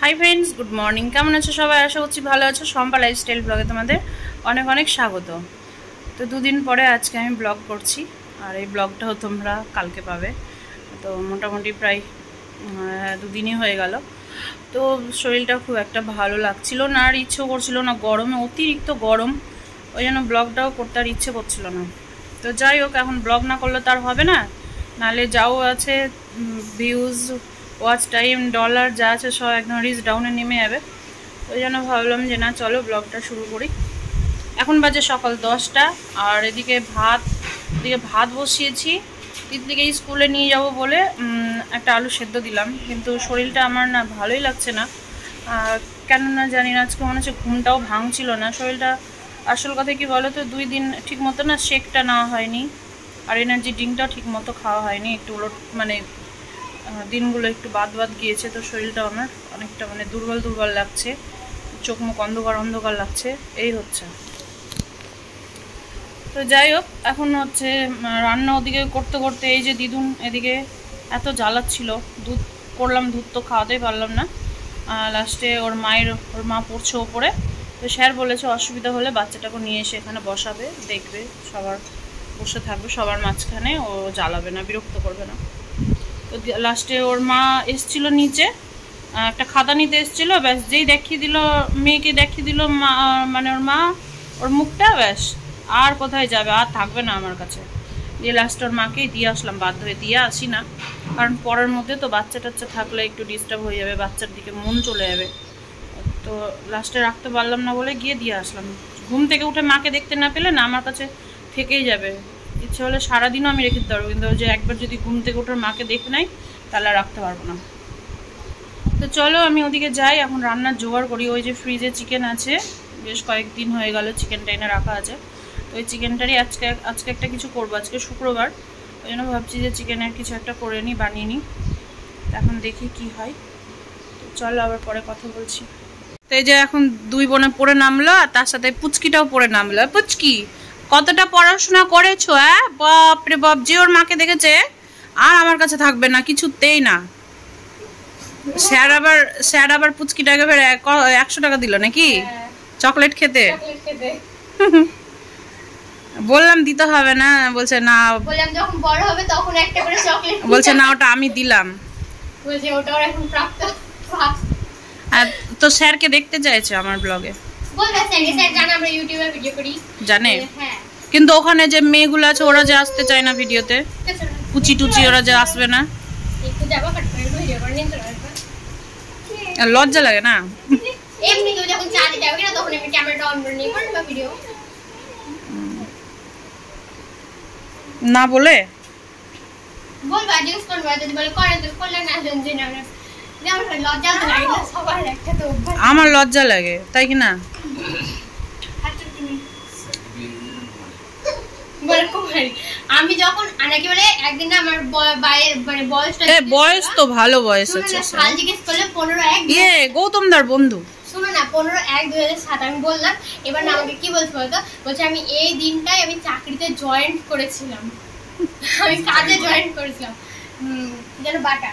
Hi friends, good morning. কেমন আছো সবাই? আশা করছি ভালো আছো। শম্পা লাইফস্টাইল ব্লগে তোমাদের অনেক অনেক স্বাগত। তো দুদিন পরে আজকে আমি ব্লগ করছি, আর এই ব্লগটাও তোমরা কালকে পাবে। তো মোটামুটি প্রায় দুদিনই হয়ে গেল। তো শরীরটা খুব একটা ভালো লাগছিল না, আর ইচ্ছেও করছিল না, গরমে অতিরিক্ত গরম, ওই জন্য ব্লগটাও করতে আর ইচ্ছে করছিল না। তো যাই হোক, এখন ব্লগ না করলে তার হবে না, নাহলে যাও আছে ভিউজ, ওয়াচ টাইম, ডলার যা আছে সব একদম রিচ ডাউনে নেমে যাবে। ওই জন্য ভাবলাম যে না, চলো ব্লগটা শুরু করি। এখন বাজে সকাল 10টা, আর এদিকে ভাত বসিয়েছি। দিদিকে স্কুলে নিয়ে যাব বলে একটা আলু সেদ্ধ দিলাম, কিন্তু শরীরটা আমার না ভালোই লাগছে না, কেন না জানি না। আজকে মনে হচ্ছে ঘুমটাও ভাঙছিল না শরীরটা। আসল কথা কি বলো তো, 2 দিন ঠিক মতো না শেকটা নেওয়া হয়নি, আর এনার্জি ড্রিঙ্কটাও ঠিক মতো খাওয়া হয়নি। একটু উলট মানে দিনগুলো একটু বাদ গিয়েছে, তো শরীরটা আমার অনেকটা মানে দুর্বল লাগছে, চোখ মুখ অন্ধকার লাগছে, এই হচ্ছে। তো যাই হোক, এখন হচ্ছে রান্না ওদিকে করতে করতে এই যে দিদুন এদিকে এত জ্বালাচ্ছিল, দুধ করলাম, দুধ তো খাওয়াতেই পারলাম না। লাস্টে ওর মা পড়ছে ওপরে, তো স্যার বলেছে অসুবিধা হলে বাচ্চাটাকে নিয়ে এসে এখানে বসাবে, দেখবে, সবার বসে থাকবে, সবার মাঝখানে, ও জ্বালাবে না, বিরক্ত করবে না। তো লাস্টে ওর মা এসছিল নিচে, একটা খাতা নিতে এসছিল, ব্যাস যেই দেখিয়ে দিল, মেয়েকে দেখিয়ে দিল মানে ওর মা ওর মুখটা, ব্যাস আর কোথায় যাবে, আর থাকবে না আমার কাছে। দিয়ে লাস্টে ওর মাকেই দিয়ে আসলাম, বাধ্য হয়ে দিয়ে আসি না, কারণ পরের মধ্যে তো বাচ্চা টাচ্চা থাকলে একটু ডিস্টার্ব হয়ে যাবে, বাচ্চার দিকে মন চলে যাবে। তো লাস্টে রাখতে পারলাম না বলে গিয়ে দিয়ে আসলাম। ঘুম থেকে উঠে মাকে দেখতে না পেলে না আমার কাছে থেকেই যাবে, ইচ্ছে হলে সারাদিনও আমি রেখে দিতে পারবো, কিন্তু যে একবার যদি ঘুম থেকে উঠে মাকে দেখে নাই তাহলে রাখতে পারবো না। তো চলো আমি ওদিকে যাই, এখন রান্নার জোগাড় করি। ওই যে ফ্রিজে চিকেন আছে, বেশ কয়েকদিন হয়ে গেল চিকেনটা এনে রাখা আছে, তো ওই চিকেনটারই আজকে একটা কিছু করবো। আজকে শুক্রবার, ওই জন্য ভাবছি যে চিকেনের কিছু একটা করে নিই, বানিয়ে নিই। এখন দেখি কি হয়। তো চলো আবার পরে কথা বলছি। তো এই যে এখন 2 বোনে পড়ে নামলো, আর তার সাথে পুচকিটাও পড়ে নামলো। পুচকি, কতটা পড়াশোনা করেছো? বাপরে বাপ, যে ওর মাকে দেখেছে আর আমার কাছে থাকবে না, কিছুতেই না। স্যার আবার পুচকিটাকে 100 টাকা দিল নাকি চকলেট খেতে? বললাম দিতে হবে না, বলছে না, বললাম যখন বড় হবে তখন একটা করে চকলেট, বলছে না ওটা আমি দিলাম, বলছে ওটা ওর এখন প্রাপ্ত। তো স্যারকে দেখতে চাইছে আমার ব্লগে, বলবে স্যারকে, স্যার জানে আমরা ইউটিউবে ভিডিও করি, জানে। হ্যাঁ, কিন্তু ওখানে যে মেয়েগুলো আছে ওরা যে আসতে চায় না ভিডিওতে, কুচি টুচি ওরা যে আসবে না, একটু যাবা কাট করে ভিডিও করে নিন, চলে আসবে। লজ্জা লাগে না? এমনি তো যখন চা দিতে হবে না, তখন আমি ক্যামেরাটা অন করে নিই, করব ভিডিও না বলে বলবা, জিজ্ঞেস করবা, যদি বলে করেন তো করলেন, না যদি না আমার লজ্জা তো লাগে না, সবার একটা তো অভ্যাস। আমার লজ্জা লাগে, তাই কি না? আমি যখন আনাকে বলে একদিন না আমার মানে বয়স তো ভালো বয়স আছে, সাল জিজ্ঞেস করলে 15-1 গৌতমদার বন্ধু, শোনো না, 15-1-2007 আমি বললাম। এবার না আমাকে কি বলছে বলতো, বলছে আমি এই দিনটাই আমি চাকরিতে জয়েন্ট করেছিলাম, আমি কাজে জয়েন্ট করেছিলাম, যেন বাটা।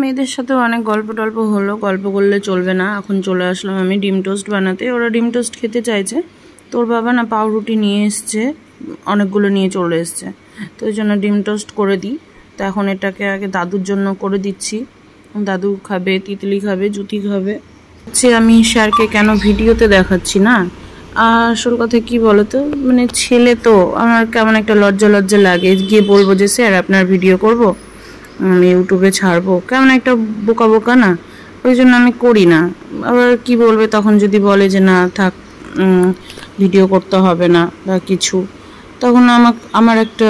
মেয়েদের সাথে অনেক গল্প টল্প হলো, গল্প করলে চলবে না। এখন চলে আসলাম আমি ডিম টোস্ট বানাতে। ওরা ডিম টোস্ট খেতে চাইছে, তোর বাবা না পাউরুটি নিয়ে এসছে, অনেকগুলো নিয়ে চলে এসছে, তো ওই জন্য ডিম টোস্ট করে দিই। তো এখন এটাকে আগে দাদুর জন্য করে দিচ্ছি, দাদু খাবে, তিতলি খাবে, জুতি খাবে। হচ্ছে আমি স্যারকে কেন ভিডিওতে দেখাচ্ছি না, আসল কথা কি বলতো, মানে ছেলে তো আমার কেমন একটা লজ্জা লাগে, গিয়ে বলবো যে স্যার আপনার ভিডিও করব, আমি ইউটিউবে ছাড়বো, কেমন একটা বোকা না, ওই জন্য আমি করি না। আবার কি বলবে তখন, যদি বলে যে না থাক, ভিডিও করতে হবে না বা কিছু, তখন আমার একটা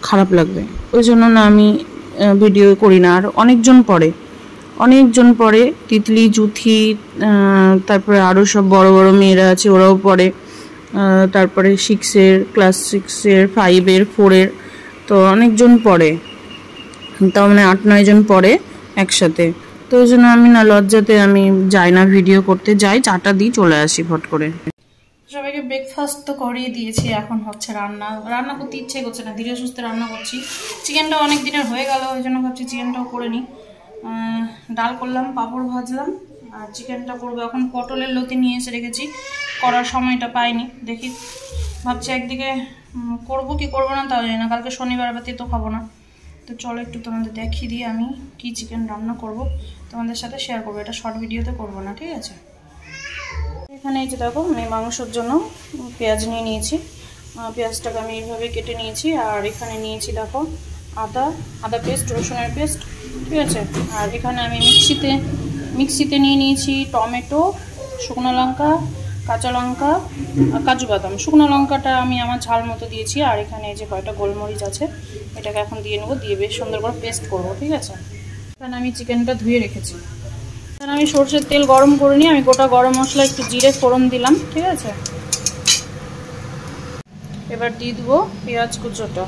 খারাপ লাগবে, ওই জন্য না আমি ভিডিও করি না। আর অনেকজন পড়ে, তিতলি, জুথি, তারপরে আরও সব বড় বড় মেয়েরা আছে ওরাও পড়ে, তারপরে ক্লাস 6-এর 5-এর 4-এর, তো অনেকজন পড়ে। তাও মানে 8-9 জন পড়ে একসাথে, তো ওই জন্য আমি না লজ্জাতে আমি যাই না ভিডিও করতে, যাই চাটা দিই চলে আসি ফট করে। সবাইকে ব্রেকফাস্ট তো করিয়ে দিয়েছি, এখন হচ্ছে রান্না করতে ইচ্ছে করছে না, ধীরে সুস্থে রান্না করছি। চিকেনটা অনেক দিনের হয়ে গেল, ওই জন্য ভাবছি চিকেনটাও করে নিই। ডাল করলাম, পাঁপড় ভাজলাম, আর চিকেনটা করবো। এখন পটলের লতি নিয়ে এসে রেখেছি, করার সময়টা পাইনি। দেখি ভাবছি একদিকে করবো কি করবো না তাও জানি না, কালকে শনিবার বাতি তো খাবো না। তো চলো একটু তোমাদের দেখিয়ে দিই আমি কি চিকেন রান্না করব, তোমাদের সাথে শেয়ার করবো। এটা শর্ট ভিডিওতে করবো না, ঠিক আছে। এখানে এই যে দেখো আমি মাংসের জন্য পেঁয়াজ নিয়ে নিয়েছি, পেঁয়াজটাকে আমি এইভাবে কেটে নিয়েছি। আর এখানে নিয়েছি দেখো আদা পেস্ট, রসুনের পেস্ট, ঠিক আছে। আর এখানে আমি মিক্সিতে নিয়ে নিয়েছি টমেটো, শুকনো লঙ্কা, কাঁচা লঙ্কা আর কাজু বাদাম। শুকনো লঙ্কাটা আমি আমার ঝাল মতো দিয়েছি। আর এখানে এই যে কয়টা গোলমরিচ আছে, এটাকে এখন দিয়ে নেবো, দিয়ে বেশ সুন্দর করে পেস্ট করবো, ঠিক আছে। এখানে আমি চিকেনটা ধুয়ে রেখেছি। এখানে আমি সরষের তেল গরম করে নিয়ে আমি গোটা গরম মশলা একটু জিরে ফোড়ন দিলাম, ঠিক আছে। এবার দিয়ে দেবো পেঁয়াজ কুচোটা।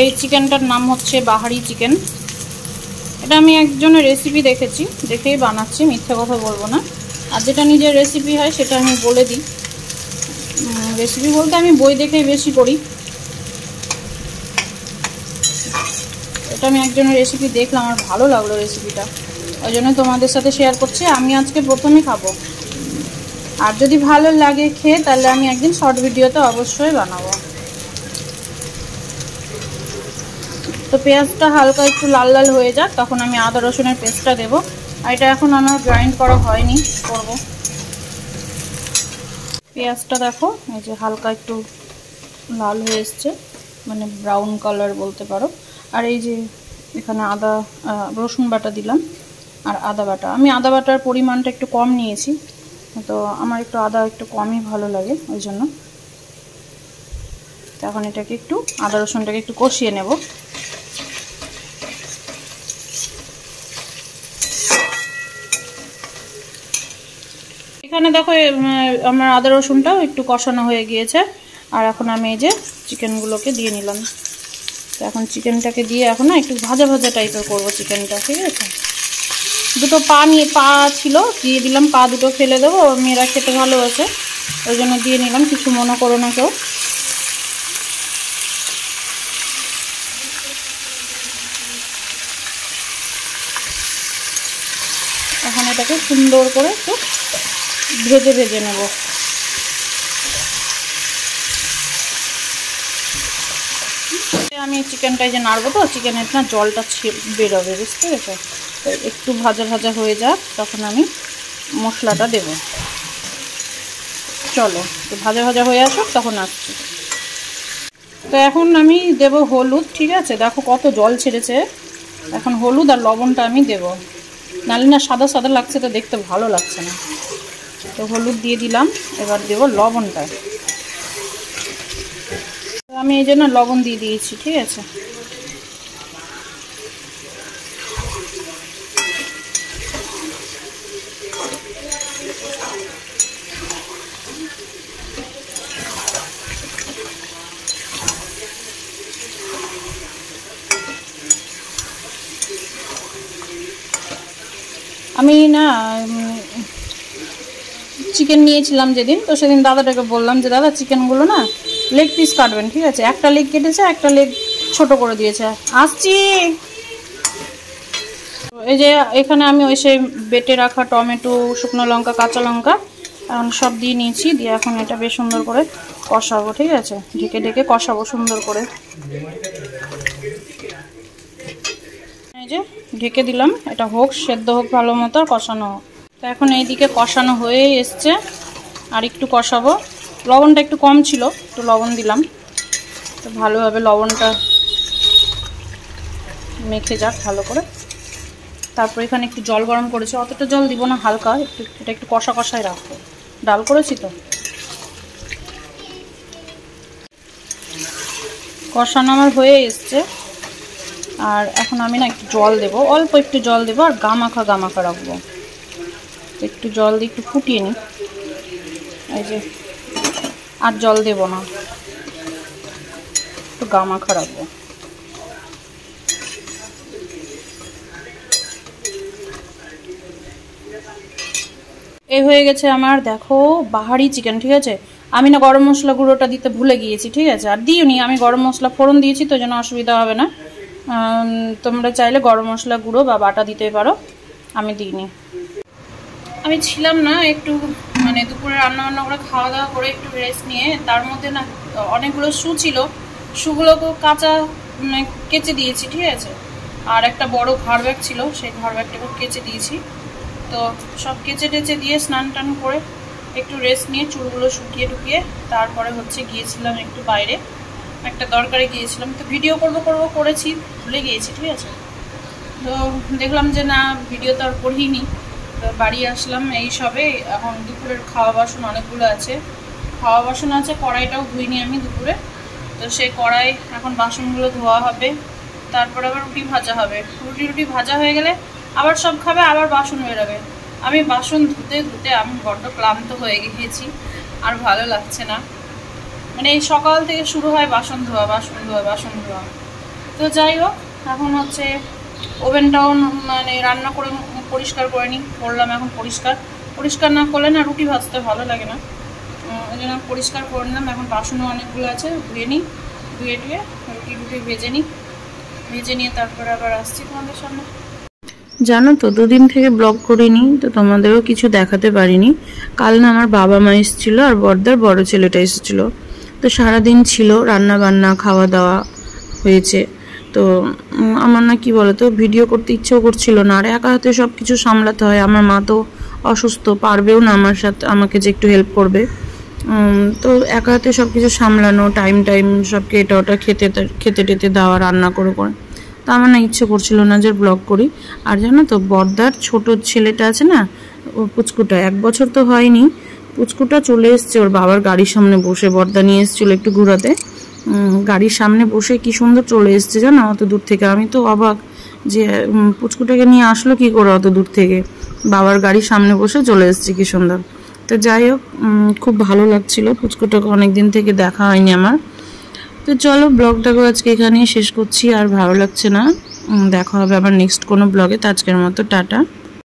এই চিকেনটার নাম হচ্ছে বাহারি চিকেন। এটা আমি একজনের রেসিপি দেখেছি, দেখেই বানাচ্ছি, মিথ্যা কথা বলবো না। আর যেটা নিজের রেসিপি হয় সেটা আমি বলে দিই। রেসিপি বলতে আমি বই দেখেই বেশি করি। এটা আমি একজনের রেসিপি দেখলাম, আমার ভালো লাগলো রেসিপিটা, ওই জন্য তোমাদের সাথে শেয়ার করছি। আমি আজকে প্রথমেই খাবো, আর যদি ভালো লাগে খেয়ে তাহলে আমি একদিন শর্ট ভিডিওতে অবশ্যই বানাবো। তো পেঁয়াজটা হালকা একটু লাল লাল হয়ে যাক, তখন আমি আদা রসুনের পেস্টটা দেবো। আর এটা এখন আমার গ্রাইন্ড করা হয়নি, করব। পেঁয়াজটা দেখো এই যে হালকা একটু লাল হয়ে এসছে, মানে ব্রাউন কালার বলতে পারো। আর এই যে এখানে রসুন বাটা দিলাম আর আদা বাটা। আমি আদা বাটার পরিমাণটা একটু কম নিয়েছি, তো আমার একটু আদা একটু কমই ভালো লাগে, ওই জন্য। তো এখন এটাকে একটু আদা রসুনটাকে একটু কষিয়ে নেব। এখানে দেখো আমার আদা রসুনটাও একটু কষানো হয়ে গিয়েছে। আর এখন আমি এই যে চিকেনগুলোকে দিয়ে নিলাম। তো এখন চিকেনটাকে দিয়ে এখন না একটু ভাজা ভাজা টাইপের করবো চিকেনটা, ঠিক আছে। দুটো পা ছিল, দিয়ে দিলাম। পা দুটো ফেলে দেবো, মেয়েরা খেতে ভালোবাসে, ওই জন্য দিয়ে নিলাম, কিছু মনে করো না কেউ। এখন এটাকে সুন্দর করে একটু ভেজে নেব। আমি চিকেনটা যে নাড়বো, তো চিকেনের না জলটা বেরোবে, বুঝতে পেরেছো। তো একটু ভাজা ভাজা হয়ে যাক, তখন আমি মশলাটা দেব। চলো তো ভাজা ভাজা হয়ে আসুক, তখন আসছি। তো এখন আমি দেব হলুদ, ঠিক আছে। দেখো কত জল ছেড়েছে। এখন হলুদ আর লবণটা আমি দেব, নাহলে না সাদা সাদা লাগছে, তো দেখতে ভালো লাগছে না। তো হলুদ দিয়ে দিলাম, এবার দেব লবণটা। আমি এই জন্য লবণ দিয়ে দিয়েছি, ঠিক আছে। আমি না চিকেন নিয়েছিলাম যেদিন, তো সেদিন দাদাটাকে বললাম যে দাদা চিকেনগুলো না লেগ পিস কাটবেন, ঠিক আছে। একটা লেগ কেটেছে, একটা লেগ ছোট করে দিয়েছে। আসছি। এই যে এখানে আমি ওই সেই বেটে রাখা টমেটো, শুকনো লঙ্কা, কাঁচা লঙ্কা এখন সব দিয়ে নিয়েছি, দিয়ে এখন এটা বেশ সুন্দর করে কষাবো, ঠিক আছে। ঢেকে ঢেকে কষাবো সুন্দর করে। এই যে ঢেকে দিলাম, এটা হোক, সেদ্ধ হোক ভালো মতো, আর কষানো হোক। তো এখন এইদিকে কষানো হয়ে এসছে, আর একটু কষাবো। লবণটা একটু কম ছিল, একটু লবণ দিলাম। তো ভালোভাবে লবণটা মেখে যাক ভালো করে। তারপর এখানে একটু জল গরম করেছি, অতটা জল দিব না, হালকা একটু, এটা একটু কষা কষাই রাখবো, ডাল করেছি তো। কষানো আমার হয়ে এসছে, আর এখন আমি না একটু জল দেবো, অল্প একটু জল দেবো আর গামাখা রাখবো। একটু জল দিয়ে একটু ফুটিয়ে নিই, এই যে, আর জল দেবো না, একটু গামাখা রাখবো। এই হয়ে গেছে আমার, দেখো, বাহারি চিকেন। ঠিক আছে, আমি না গরম মশলা গুঁড়োটা দিতে ভুলে গিয়েছি, ঠিক আছে, আর দিইনি, আমি গরম মশলা ফোড়ন দিয়েছি, তো যেন অসুবিধা হবে না। তোমরা চাইলে গরম মশলা গুঁড়ো বা বাটা দিতে পারো, আমি দিইনি। আমি ছিলাম না একটু, মানে দুপুরে রান্না করে খাওয়া দাওয়া করে একটু রেস্ট নিয়ে, তার মধ্যে না অনেকগুলো শু ছিল, শুগুলোকে কাঁচা কেচে দিয়েছি, ঠিক আছে, আর একটা বড় ঘাড় ব্যাগ ছিল, সেই ঘাড় ব্যাগটাকে কেচে দিয়েছি। তো সব কেচে টেচে দিয়ে স্নান টান করে একটু রেস্ট নিয়ে চুলগুলো শুকিয়ে টুকিয়ে তারপরে হচ্ছে গিয়েছিলাম একটু বাইরে, একটা দরকারে গিয়েছিলাম। তো ভিডিও করেছি, ভুলে গিয়েছি, ঠিক আছে। তো দেখলাম যে না, ভিডিও তো আর করিনি। তো বাড়ি আসলাম এই সবে, এখন দুপুরের খাওয়া বাসন অনেকগুলো আছে, কড়াইটাও ধুইনি আমি দুপুরে। তো সেই কড়াই এখন বাসনগুলো ধোয়া হবে, তারপর আবার রুটি ভাজা হবে। রুটি ভাজা হয়ে গেলে আবার সব খাবে, আবার বাসন বেরোবে। আমি বাসন ধুতে আমি বড্ড ক্লান্ত হয়ে গিয়েছি, আর ভালো লাগছে না। মানে এই সকাল থেকে শুরু হয় বাসন ধোয়া। তো যাই হোক, এখন হচ্ছে ওভেনটাও মানে রান্না করে পরিষ্কার করে নিই, করলাম এখন পরিষ্কার না করলে না রুটি ভাজতে ভালো লাগে না, ওই জন্য পরিষ্কার করে নিলাম। এখন বাসনও অনেকগুলো আছে, ধুয়ে টুয়ে রুটি ভেজে নিয়ে তারপরে আবার আসছি তোমাদের সামনে। জানো তো, দুদিন থেকে ব্লগ করিনি, তো তোমাদেরও কিছু দেখাতে পারিনি। কাল না আমার বাবা মা এসেছিল আর বড়দার বড় ছেলেটা এসেছিল, তো সারাদিন ছিল, রান্না বান্না খাওয়া দাওয়া হয়েছে। তো আমার না কি বলতো, ভিডিও করতে ইচ্ছেও করছিল না, আর একা হাতে সব কিছু সামলাতে হয়। আমার মা তো অসুস্থ, পারবেও না আমার সাথে, আমাকে যে একটু হেল্প করবে। তো একা হাতে সব কিছু সামলানো, টাইম সবকে এটা ওটা খেতে টেতে দেওয়া, রান্না করে তো আমার না ইচ্ছে করছিল না যে ব্লগ করি। আর জানো তো, বড়দার ছোট ছেলেটা আছে না, ও পুচকুটা, 1 বছর তো হয়নি, পুচকুটা চলে এসছে ওর বাবার গাড়ির সামনে বসে। বড়দা নিয়ে এসেছিল একটু ঘোরাতে, গাড়ির সামনে বসে কি সুন্দর চলে এসছে জানো, অত দূর থেকে। আমি তো অবাক যে পুচকুটাকে নিয়ে আসলো কি করে অত দূর থেকে, বাবার গাড়ির সামনে বসে চলে এসছে, কি সুন্দর। তো যাই হোক, খুব ভালো লাগছিল, পুচকুটাকে অনেকদিন থেকে দেখা হয়নি আমার। তো চলো, ব্লগটাকে আজকে এখানেই শেষ করছি, আর ভালো লাগছে না। দেখা হবে আবার নেক্সট কোনো ব্লগে। তো আজকের মতো টাটা।